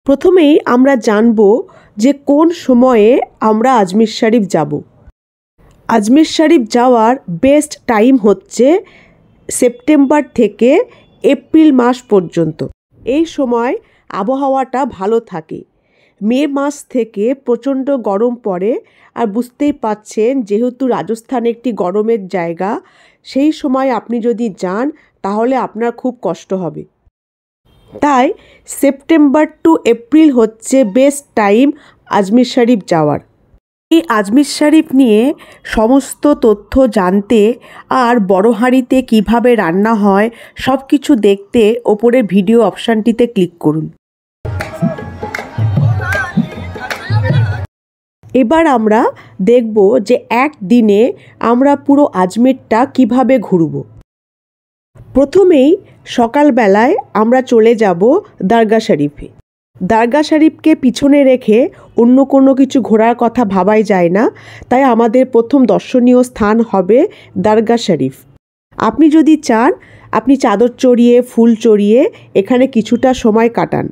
প্রথমেই আমরা জানব যে কোন সময়ে আমরা আজমির শরীফ যাব। আজমির শরীফ যাওয়ার বেস্ট টাইম হচ্ছে সেপ্টেম্বর থেকে এপ্রিল মাস পর্যন্ত। এই সময় আবহাওয়াটা ভালো থাকে। মে মাস থেকে প্রচণ্ড গরম পড়ে, আর বুঝতেই পাচ্ছেন যেহেতু রাজস্থান একটি গরমের জায়গা, সেই সময় আপনি যদি যান তাহলে আপনার খুব কষ্ট হবে। তাই সেপ্টেম্বর টু এপ্রিল হচ্ছে বেস্ট টাইম আজমির শরীফ যাওয়ার। এই আজমির শরীফ নিয়ে সমস্ত তথ্য জানতে আর বড় হাঁড়িতে কীভাবে রান্না হয় সব কিছু দেখতে ওপরের ভিডিও অপশানটিতে ক্লিক করুন। এবার আমরা দেখব যে একদিনে আমরা পুরো আজমিরটা কিভাবে ঘুরব। প্রথমেই সকালবেলায় আমরা চলে যাব দরগা শরীফে। দরগা শরীফকে পিছনে রেখে অন্য কোনো কিছু ঘোরার কথা ভাবাই যায় না, তাই আমাদের প্রথম দর্শনীয় স্থান হবে দরগা শরীফ। আপনি যদি চান আপনি চাদর চড়িয়ে ফুল চড়িয়ে এখানে কিছুটা সময় কাটান।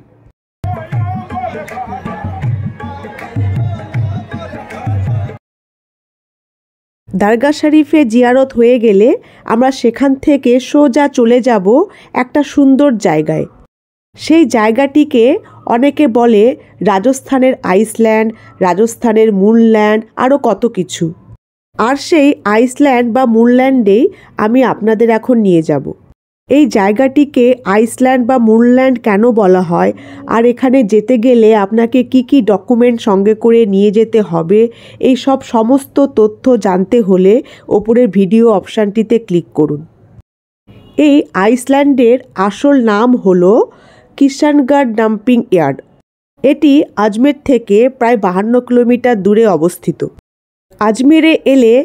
দরগা শরীফে জিয়ারত হয়ে গেলে আমরা সেখান থেকে সোজা চলে যাব একটা সুন্দর জায়গায়। সেই জায়গাটিকে অনেকে বলে রাজস্থানের আইসল্যান্ড, রাজস্থানের মুনল্যান্ড, আরও কত কিছু। আর সেই আইসল্যান্ড বা মুনল্যান্ডেই আমি আপনাদের এখন নিয়ে যাব। এই জায়গাটিকে আইসল্যান্ড বা মুনল্যান্ড কেন বলা হয়, আর এখানে যেতে গেলে আপনাকে কি কি ডকুমেন্ট সঙ্গে করে নিয়ে যেতে হবে, এই সব সমস্ত তথ্য জানতে হলে ওপরের ভিডিও অপশানটিতে ক্লিক করুন। এই আইসল্যান্ডের আসল নাম হলো কিষানগড় ডাম্পিং ইয়ার্ড। এটি আজমের থেকে প্রায় 52 কিলোমিটার দূরে অবস্থিত। আজমেরে এলে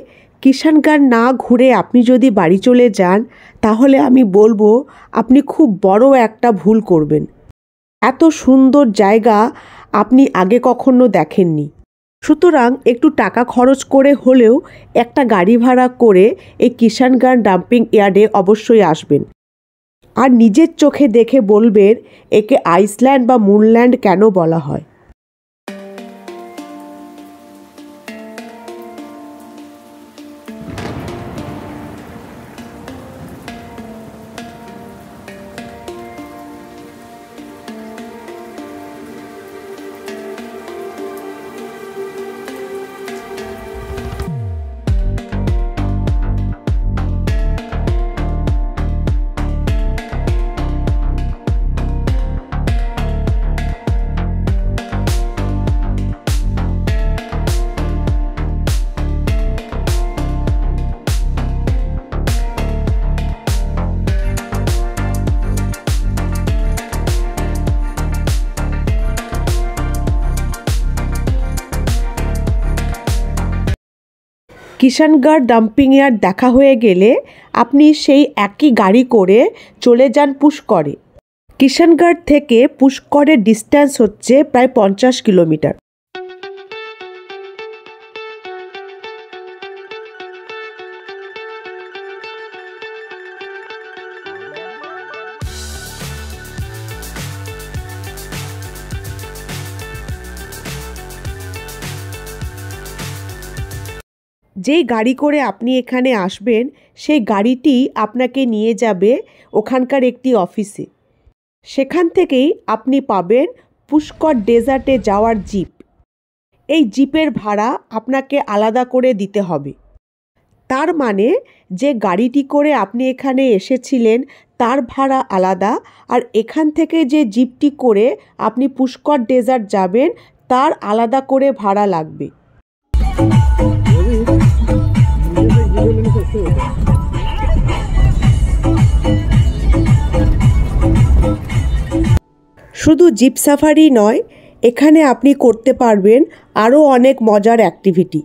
কিষানগড় না ঘুরে আপনি যদি বাড়ি চলে যান তাহলে আমি বলবো আপনি খুব বড় একটা ভুল করবেন। এত সুন্দর জায়গা আপনি আগে কখনো দেখেননি। সুতরাং একটু টাকা খরচ করে হলেও একটা গাড়ি ভাড়া করে এই কিষানগড় ডাম্পিং ইয়ার্ডে অবশ্যই আসবেন, আর নিজের চোখে দেখে বলবেন একে আইসল্যান্ড বা মুনল্যান্ড কেন বলা হয়। কিষানগড় ডাম্পিং ইয়ার্ড দেখা হয়ে গেলে আপনি সেই একই গাড়ি করে চলে যান পুষ্করে। কিষানগড় থেকে পুষ্করের ডিস্ট্যান্স হচ্ছে প্রায় 50 কিলোমিটার। যেই গাড়ি করে আপনি এখানে আসবেন সেই গাড়িটি আপনাকে নিয়ে যাবে ওখানকার একটি অফিসে। সেখান থেকেই আপনি পাবেন পুষ্কর ডেজার্টে যাওয়ার জিপ। এই জিপের ভাড়া আপনাকে আলাদা করে দিতে হবে। তার মানে যে গাড়িটি করে আপনি এখানে এসেছিলেন তার ভাড়া আলাদা, আর এখান থেকে যে জিপটি করে আপনি পুষ্কর ডেজার্ট যাবেন তার আলাদা করে ভাড়া লাগবে। শুধু জিপ সাফারি নয়, এখানে আপনি করতে পারবেন আরও অনেক মজার অ্যাক্টিভিটি।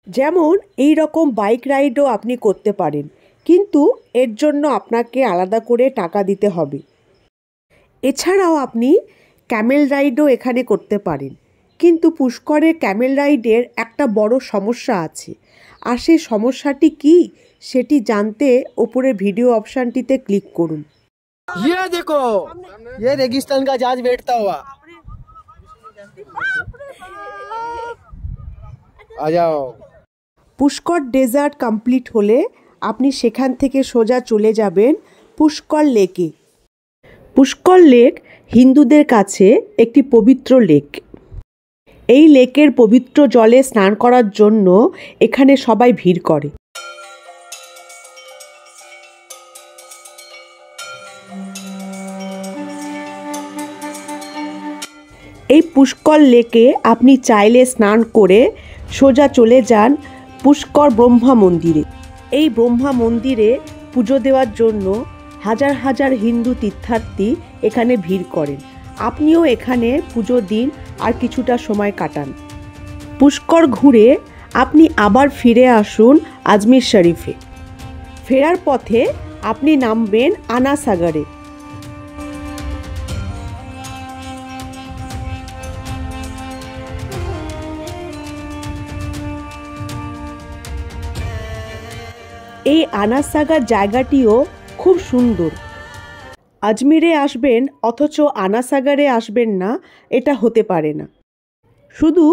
যেমন এই রকম বাইক রাইডও আপনি করতে পারেন, কিন্তু এর জন্য আপনাকে আলাদা করে টাকা দিতে হবে। এছাড়াও আপনি ক্যামেল রাইডও এখানে করতে পারেন, কিন্তু পুষ্করের ক্যামেল রাইডের একটা বড় সমস্যা আছে, আর সেই সমস্যাটি কি সেটি জানতে ওপরের ভিডিও অপশানটিতে ক্লিক করুন। ये देखो, ये रेगिस्तान का जहाज बैठता हुआ। आ जाओ। পুষ্কর ডেজার্ট কমপ্লিট হলে আপনি সেখান থেকে সোজা চলে যাবেন পুষ্কর লেকে। পুষ্কর লেক হিন্দুদের কাছে একটি পবিত্র লেক। এই লেকের পবিত্র জলে স্নান করার জন্য এখানে সবাই ভিড় করে। এই পুষ্কর লেকে আপনি চাইলে স্নান করে সোজা চলে যান পুষ্কর ব্রহ্মা মন্দিরে। এই ব্রহ্মা মন্দিরে পুজো দেওয়ার জন্য হাজার হাজার হিন্দু তীর্থার্থী এখানে ভিড় করেন। আপনিও এখানে পুজো দিন আর কিছুটা সময় কাটান। পুষ্কর ঘুরে আপনি আবার ফিরে আসুন আজমির শরীফে। ফেরার পথে আপনি নামবেন আনা সাগরে। এই আনা সাগর জায়গাটিও খুব সুন্দর। আজমিরে আসবেন অথচ আনা সাগরে আসবেন না, এটা হতে পারে না। শুধু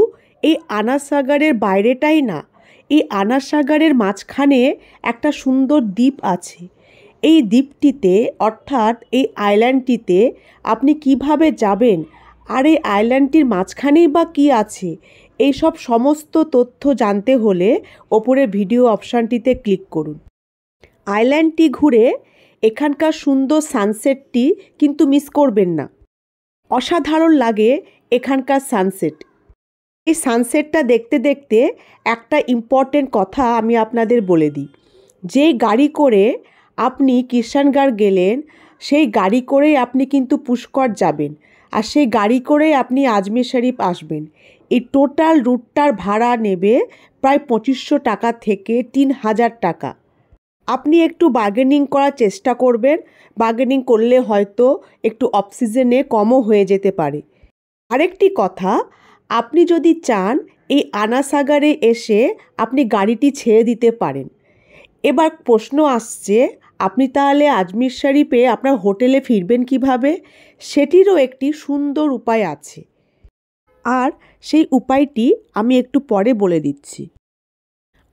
এই আনা সাগরের বাইরেটাই না, এই আনা সাগরের মাঝখানে একটা সুন্দর দ্বীপ আছে। এই দ্বীপটিতে অর্থাৎ এই আইল্যান্ডটিতে আপনি কিভাবে যাবেন আর এই আইল্যান্ডটির মাঝখানেই বা কী আছে, এই সব সমস্ত তথ্য জানতে হলে ওপরে ভিডিও অপশানটিতে ক্লিক করুন। আইল্যান্ডটি ঘুরে এখানকার সুন্দর সানসেটটি কিন্তু মিস করবেন না। অসাধারণ লাগে এখানকার সানসেট। এই সানসেটটা দেখতে দেখতে একটা ইম্পর্টেন্ট কথা আমি আপনাদের বলে দিই। যে গাড়ি করে আপনি কিষানগড় গেলেন, সেই গাড়ি করেই আপনি কিন্তু পুষ্কর যাবেন, আর সেই গাড়ি করেই আপনি আজমির শরীফ আসবেন। এই টোটাল রুটটার ভাড়া নেবে প্রায় 2500 টাকা থেকে 3000 টাকা। আপনি একটু বার্গেনিং করার চেষ্টা করবেন, বার্গেনিং করলে হয়তো একটু অফ সিজনে কমও হয়ে যেতে পারে। আরেকটি কথা, আপনি যদি চান এই আনা সাগরে এসে আপনি গাড়িটি ছেড়ে দিতে পারেন। এবার প্রশ্ন আসছে, আপনি তাহলে আজমির শরীফে আপনার হোটেলে ফিরবেন কিভাবে? সেটিরও একটি সুন্দর উপায় আছে, আর সেই উপায়টি আমি একটু পরে বলে দিচ্ছি।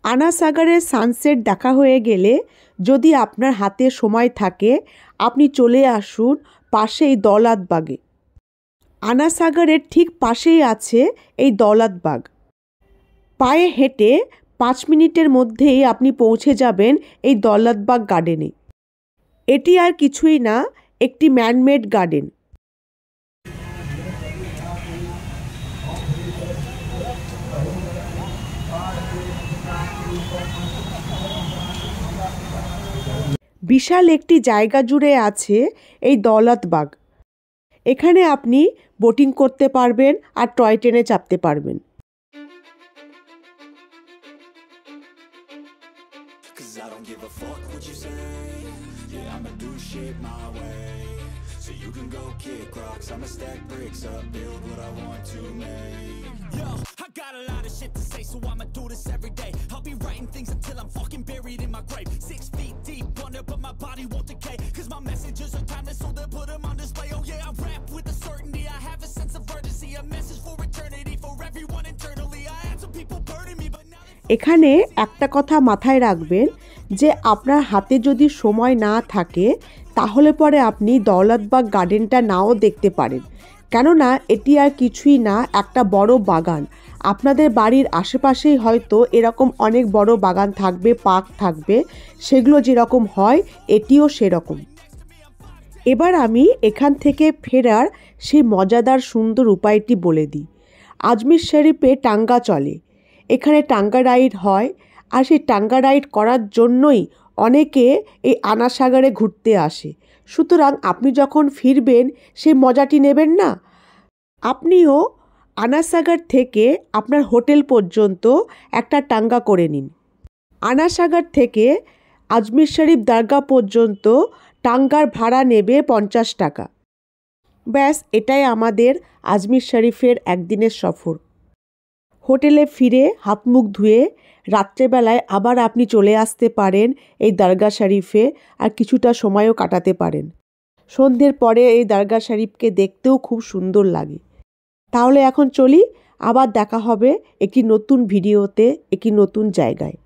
আনা সাগরের সানসেট দেখা হয়ে গেলে যদি আপনার হাতে সময় থাকে আপনি চলে আসুন পাশেই দৌলতবাগে। আনা সাগরের ঠিক পাশেই আছে এই দৌলতবাগ। পায়ে হেঁটে 5 মিনিটের মধ্যেই আপনি পৌঁছে যাবেন এই দৌলতবাগ গার্ডেনে। এটি আর কিছুই না, একটি ম্যানমেড গার্ডেন। বিশাল একটি জায়গা জুড়ে আছে এই দৌলতবাগ। এখানে আপনি বোটিং করতে পারবেন আর টয় ট্রেনে চাপতে পারবেন। I got a lot of shit to say, so I'ma do this every day. I'll be writing things until I'm fucking buried in my grave. 6 feet deep under, but my body won't decay. Cause my messages are timeless, so they'll put them on display. Oh yeah, I rap with a certainty, I have a sense of urgency. A message for eternity, for everyone internally. I had some people burning me, but now এখানে একটা কথা মাথায় রাখবেন যে আপনার হাতে যদি সময় না থাকে তাহলে পরে আপনি দৌলতবাগ গার্ডেনটা নাও দেখতে পারেন, কেননা এটি আর কিছুই না, একটা বড় বাগান। আপনাদের বাড়ির আশেপাশেই হয়তো এরকম অনেক বড় বাগান থাকবে, পার্ক থাকবে, সেগুলো যেরকম হয় এটিও সেরকম। এবার আমি এখান থেকে ফেরার সেই মজাদার সুন্দর উপায়টি বলে দিই। আজমির শরীফে টাঙ্গা চলে, এখানে টাঙ্গা রাইড হয়, আর সেই টাঙ্গা রাইড করার জন্যই অনেকে এই আনা সাগরে ঘুরতে আসে। সুতরাং আপনি যখন ফিরবেন সেই মজাটি নেবেন না? আপনিও আনা সাগর থেকে আপনার হোটেল পর্যন্ত একটা টাঙ্গা করে নিন। আনা সাগর থেকে আজমির শরীফ দরগা পর্যন্ত টাঙ্গার ভাড়া নেবে 50 টাকা। ব্যাস, এটাই আমাদের আজমির শরীফের একদিনের সফর। হোটেলে ফিরে হাত মুখ ধুয়ে রাত্রেবেলায় আবার আপনি চলে আসতে পারেন এই দরগা শরীফে আর কিছুটা সময়ও কাটাতে পারেন। সন্ধ্যের পরে এই দরগা শরীফকে দেখতেও খুব সুন্দর লাগে। তাহলে এখন চলি, আবার দেখা হবে একটি নতুন ভিডিওতে একটি নতুন জায়গায়।